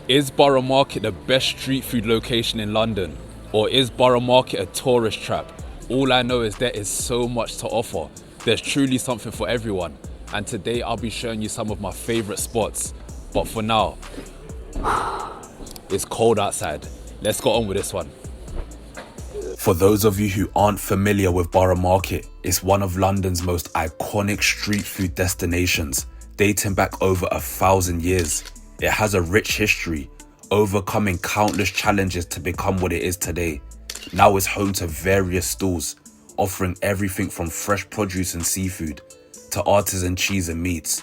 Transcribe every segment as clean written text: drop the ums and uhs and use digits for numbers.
Is Borough Market the best street food location in London? Or is Borough Market a tourist trap? All I know is there is so much to offer. There's truly something for everyone. And today I'll be showing you some of my favorite spots. But for now, it's cold outside. Let's get on with this one. For those of you who aren't familiar with Borough Market, it's one of London's most iconic street food destinations, dating back over 1,000 years. It has a rich history, overcoming countless challenges to become what it is today. Now it's home to various stalls, offering everything from fresh produce and seafood to artisan cheese and meats.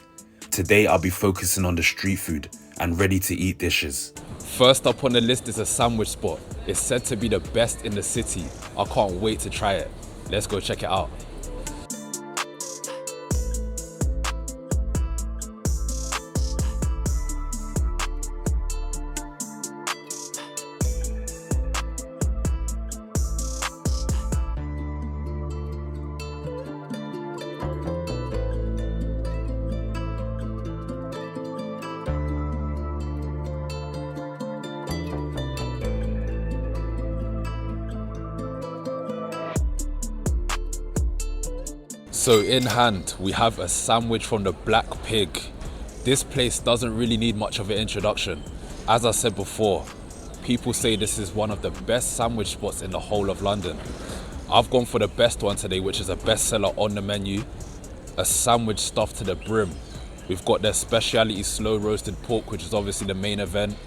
Today I'll be focusing on the street food and ready to eat dishes. First up on the list is a sandwich spot. It's said to be the best in the city. I can't wait to try it. Let's go check it out. So in hand, we have a sandwich from the Black Pig. This place doesn't really need much of an introduction. As I said before, people say this is one of the best sandwich spots in the whole of London. I've gone for the best one today, which is a bestseller on the menu. A sandwich stuffed to the brim. We've got their speciality slow roasted pork, which is obviously the main event.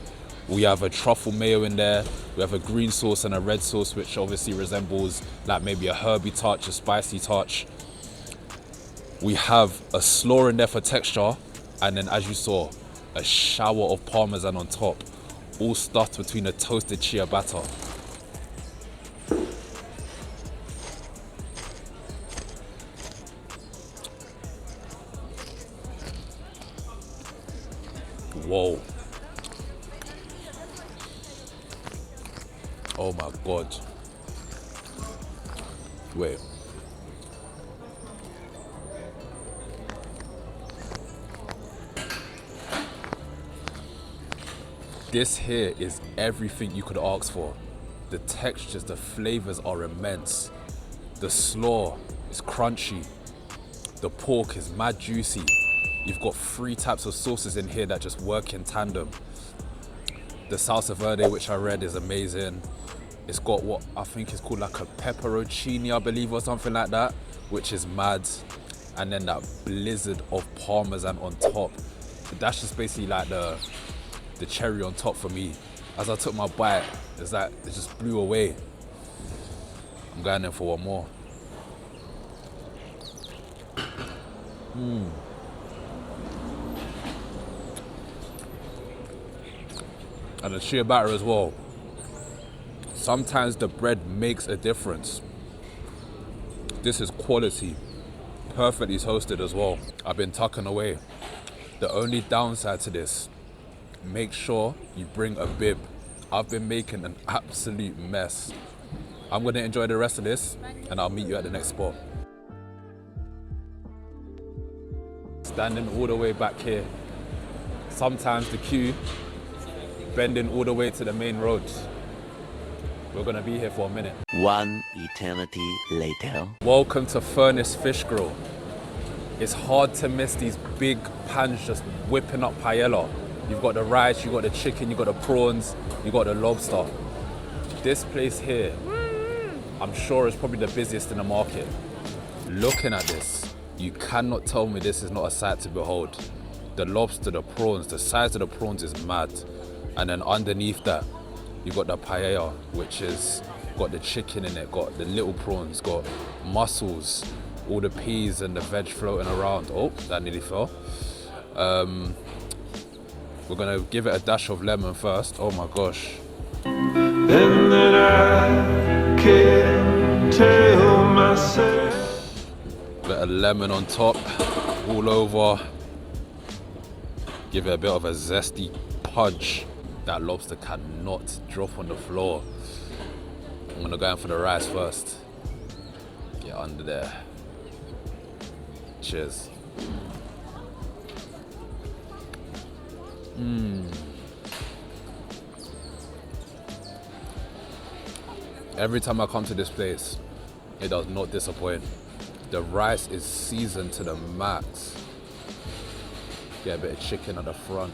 We have a truffle mayo in there. We have a green sauce and a red sauce, which obviously resembles like maybe a herby touch, a spicy touch. We have a slaw in there for texture, and then as you saw, a shower of parmesan on top, all stuffed between a toasted chia batter. Whoa. Oh my God. Wait. This here is everything you could ask for. The textures, the flavors are immense. The slaw is crunchy. The pork is mad juicy. You've got 3 types of sauces in here that just work in tandem. The salsa verde, which I read, is amazing. It's got what I think is called like a pepperoncini, I believe, or something like that, which is mad. And then that blizzard of parmesan on top. That's just basically like the cherry on top for me. As I took my bite, it's like it just blew away. I'm going in for one more. And the chia batter as well. Sometimes the bread makes a difference. This is quality, perfectly toasted as well. I've been tucking away. The only downside to this, make sure you bring a bib. I've been making an absolute mess. I'm gonna enjoy the rest of this and I'll meet you at the next spot. Standing all the way back here. Sometimes the queue, bending all the way to the main road. We're gonna be here for a minute. One eternity later. Welcome to Furnace Fish Grill. It's hard to miss these big pans just whipping up paella. You've got the rice, you've got the chicken, you've got the prawns, you've got the lobster. This place here, I'm sure is probably the busiest in the market. Looking at this, you cannot tell me this is not a sight to behold. The lobster, the prawns, the size of the prawns is mad. And then underneath that, you've got the paella, which is got the chicken in it, got the little prawns, got mussels, all the peas and the veg floating around. Oh, that nearly fell. We're gonna give it a dash of lemon first. Oh my gosh. And then I can't tell myself. Bit of lemon on top, all over. Give it a bit of a zesty punch. That lobster cannot drop on the floor. I'm gonna go in for the rice first. Get under there. Cheers. Every time I come to this place, it does not disappoint. The rice is seasoned to the max. Get a bit of chicken at the front.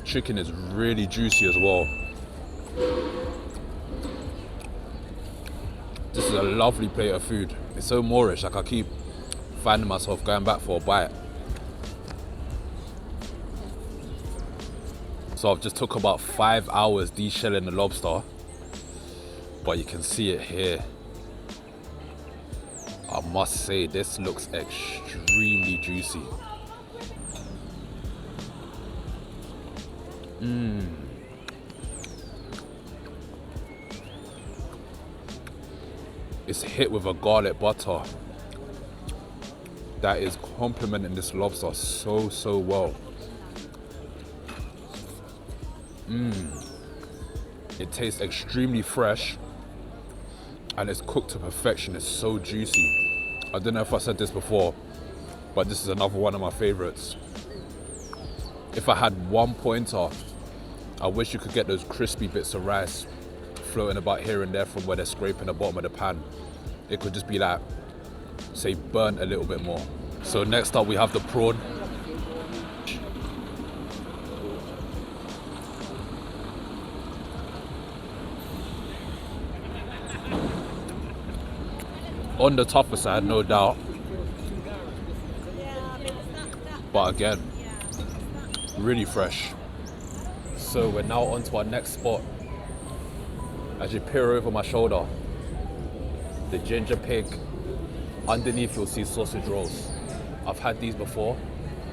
Chicken is really juicy as well. This is a lovely plate of food. It's so Moorish, like I keep finding myself going back for a bite. So I've just took about 5 hours deshelling the lobster, but you can see it here. I must say, this looks extremely juicy. It's hit with a garlic butter that is complementing this lobster so well. It tastes extremely fresh and it's cooked to perfection. It's so juicy. I don't know if I said this before, but this is another one of my favorites. If I had one pointer, I wish you could get those crispy bits of rice floating about here and there from where they're scraping the bottom of the pan. It could just be like, say, burnt a little bit more. So next up we have the prawn. On the tougher side, no doubt. But again, really fresh. So we're now on to our next spot. As you peer over my shoulder, the ginger pig. Underneath you'll see sausage rolls. I've had these before.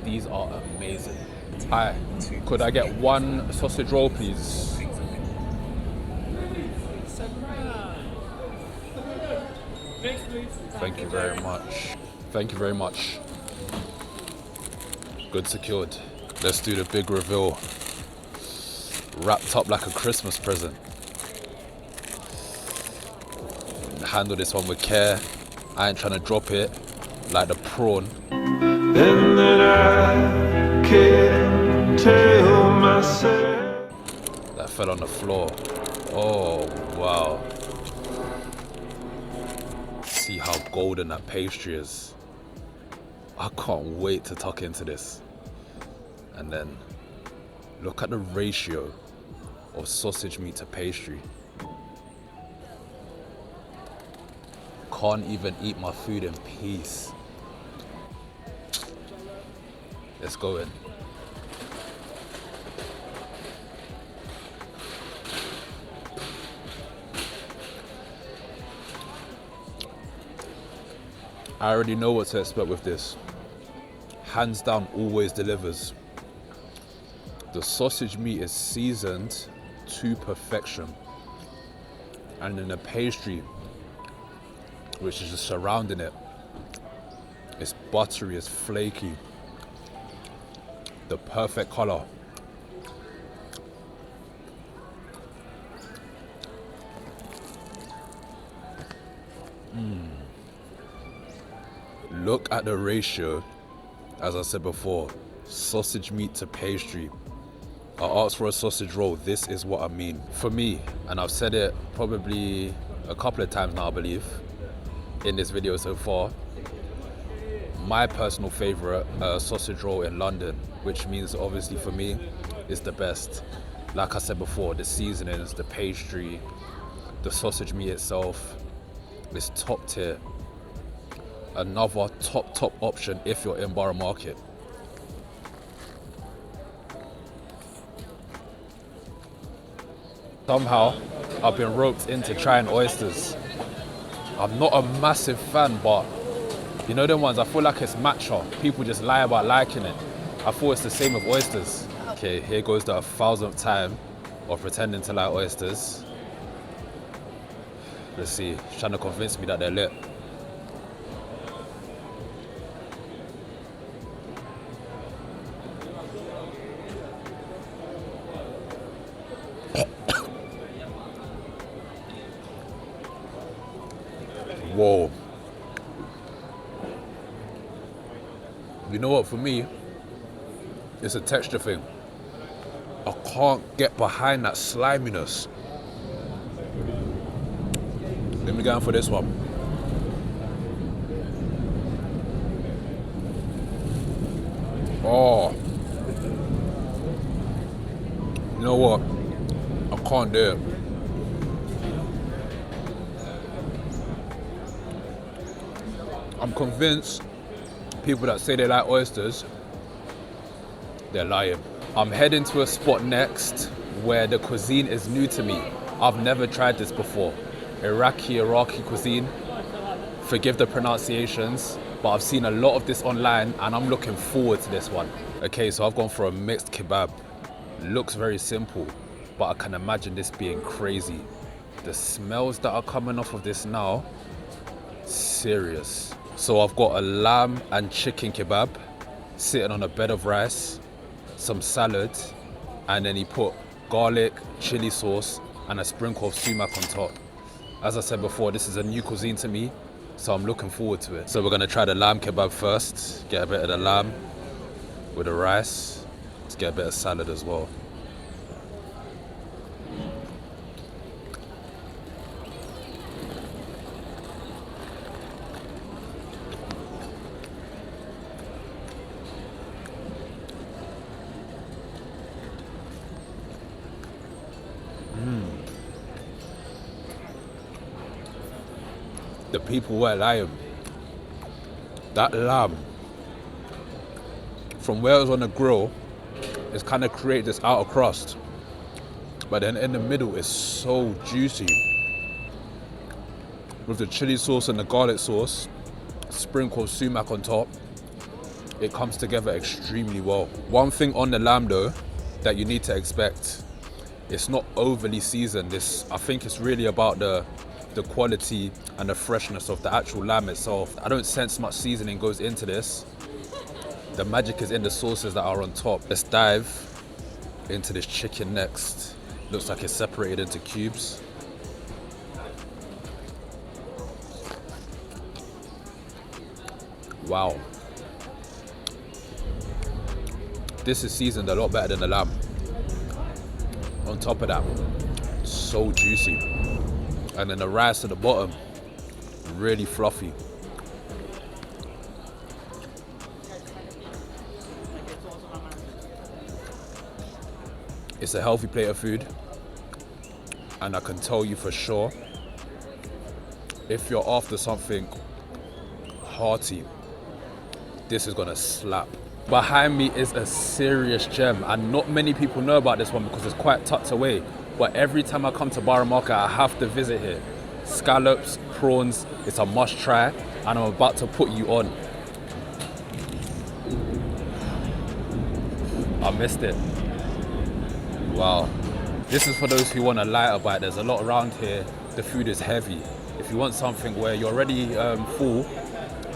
These are amazing. Hi, could I get one sausage roll, please? Thank you very much. Thank you very much. Good secured. Let's do the big reveal. Wrapped up like a Christmas present. Handle this one with care. I ain't trying to drop it like the prawn. And then I can't tell myself. That fell on the floor. Oh, wow. See how golden that pastry is. I can't wait to tuck into this. And then look at the ratio of sausage meat to pastry. Can't even eat my food in peace. Let's go in. I already know what to expect with this. Hands down, always delivers. The sausage meat is seasoned to perfection. And then the pastry, which is just surrounding it, it's buttery, it's flaky. The perfect color. Look at the ratio, as I said before, sausage meat to pastry. I asked for a sausage roll, this is what I mean. For me, and I've said it probably a couple of times now, I believe, in this video so far, my personal favorite sausage roll in London, which means obviously for me, is the best. Like I said before, the seasonings, the pastry, the sausage meat itself, is top tier. Another top option if you're in Borough Market. Somehow, I've been roped into trying oysters. I'm not a massive fan, but you know them ones, I feel like it's matcha. People just lie about liking it. I thought it's the same with oysters. Okay, here goes the 1000th time of pretending to like oysters. Let's see, she's trying to convince me that they're lit. Whoa. You know what, for me, it's a texture thing. I can't get behind that sliminess. Let me go in for this one. Oh. You know what? I can't do it. I'm convinced people that say they like oysters, they're lying. I'm heading to a spot next where the cuisine is new to me. I've never tried this before. Iraqi cuisine. Forgive the pronunciations, but I've seen a lot of this online and I'm looking forward to this one. Okay, so I've gone for a mixed kebab. Looks very simple, but I can imagine this being crazy. The smells that are coming off of this now, serious. So I've got a lamb and chicken kebab sitting on a bed of rice, some salad, and then he put garlic, chili sauce, and a sprinkle of sumac on top. As I said before, this is a new cuisine to me, so I'm looking forward to it. So we're gonna try the lamb kebab first, get a bit of the lamb with the rice. Let's get a bit of salad as well. The people were lying. That lamb, from where it was on the grill, it's kind of created this outer crust. But then in the middle, it's so juicy. With the chili sauce and the garlic sauce, sprinkle of sumac on top, it comes together extremely well. One thing on the lamb though, that you need to expect, it's not overly seasoned. I think it's really about the quality and the freshness of the actual lamb itself. I don't sense much seasoning goes into this. The magic is in the sauces that are on top. Let's dive into this chicken next. Looks like it's separated into cubes. Wow. This is seasoned a lot better than the lamb. On top of that, so juicy. And then the rice at the bottom, really fluffy. It's a healthy plate of food, and I can tell you for sure, if you're after something hearty, this is gonna slap. Behind me is a serious gem, and not many people know about this one because it's quite tucked away. But every time I come to Borough Market, I have to visit here. Scallops, prawns, it's a must try, and I'm about to put you on. I missed it. Wow. This is for those who want a lighter bite. There's a lot around here. The food is heavy. If you want something where you're already full,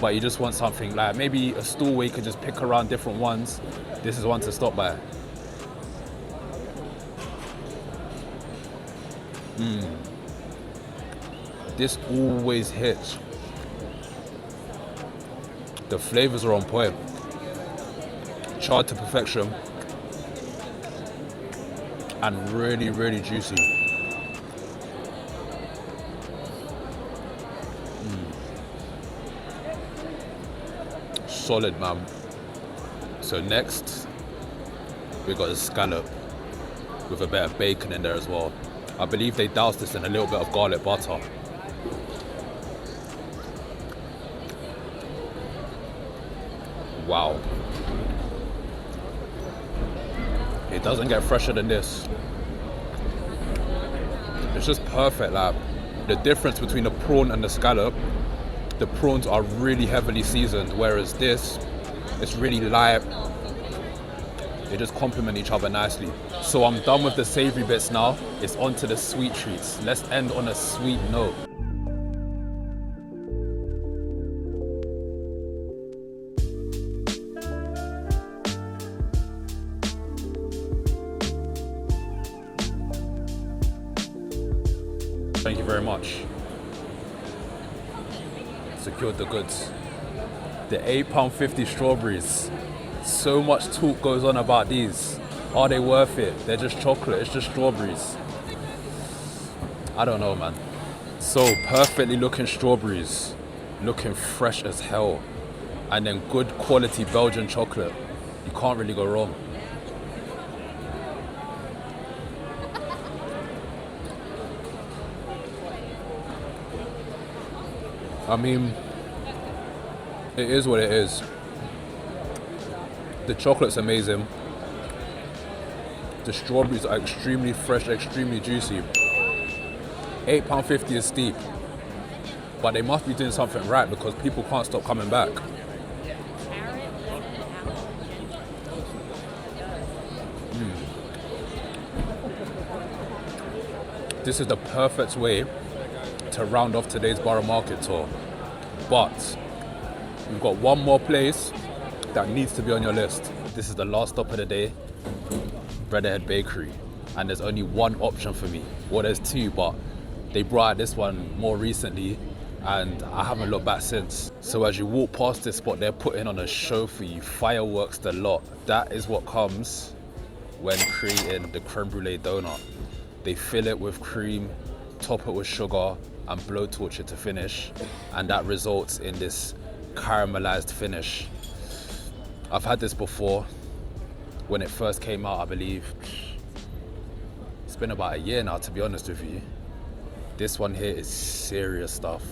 but you just want something like maybe a stool where you can just pick around different ones, this is one to stop by. This always hits. The flavors are on point. Charred to perfection. And really, really juicy. Solid, man. So next, we got a scallop with a bit of bacon in there as well. I believe they doused this in a little bit of garlic butter. Wow. It doesn't get fresher than this. It's just perfect. Like, the difference between the prawn and the scallop, the prawns are really heavily seasoned, whereas this, it's really light. They just complement each other nicely. So I'm done with the savory bits now. It's on to the sweet treats. Let's end on a sweet note. Thank you very much. Secured the goods. The £8.50 strawberries. So much talk goes on about these. Are they worth it? They're just chocolate, it's just strawberries. I don't know, man. So perfectly looking strawberries, looking fresh as hell. And then good quality Belgian chocolate. You can't really go wrong. I mean, it is what it is. The chocolate's amazing. The strawberries are extremely fresh, extremely juicy. £8.50 is steep. But they must be doing something right because people can't stop coming back. This is the perfect way to round off today's Borough Market tour. But we've got one more place that needs to be on your list. This is the last stop of the day, Breadhead Bakery. And there's only one option for me. Well, there's two, but they brought out this one more recently and I haven't looked back since. So as you walk past this spot, they're putting on a show for you, fireworks the lot. That is what comes when creating the creme brulee donut. They fill it with cream, top it with sugar, and blowtorch it to finish, and that results in this caramelized finish. I've had this before when it first came out, I believe. It's been about a year now, to be honest with you. This one here is serious stuff.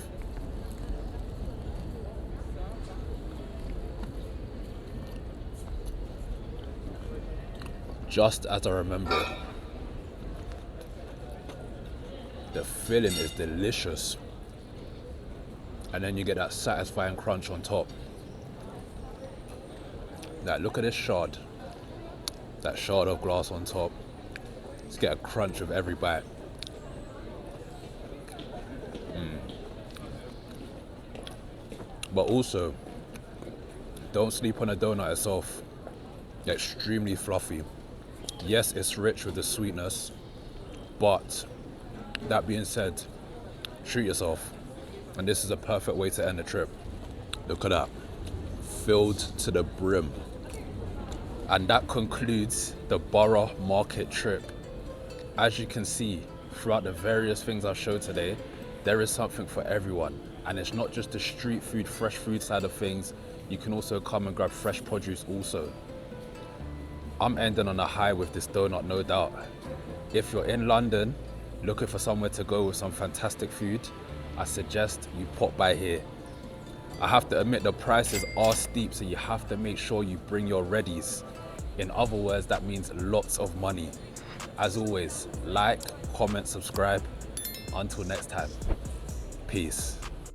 Just as I remember it. The filling is delicious. And then you get that satisfying crunch on top. Like, look at this shard. That shard of glass on top. Just get a crunch with every bite. But also, don't sleep on the donut itself. Extremely fluffy. Yes, it's rich with the sweetness, but that being said, treat yourself. And this is a perfect way to end the trip. Look at that. Filled to the brim. And that concludes the Borough Market trip. As you can see, throughout the various things I've showed today, there is something for everyone. And it's not just the street food, fresh food side of things. You can also come and grab fresh produce also. I'm ending on a high with this donut, no doubt. If you're in London, looking for somewhere to go with some fantastic food, I suggest you pop by here. I have to admit the prices are steep, so you have to make sure you bring your readies. In other words, that means lots of money. As always, like, comment, subscribe. Until next time, peace.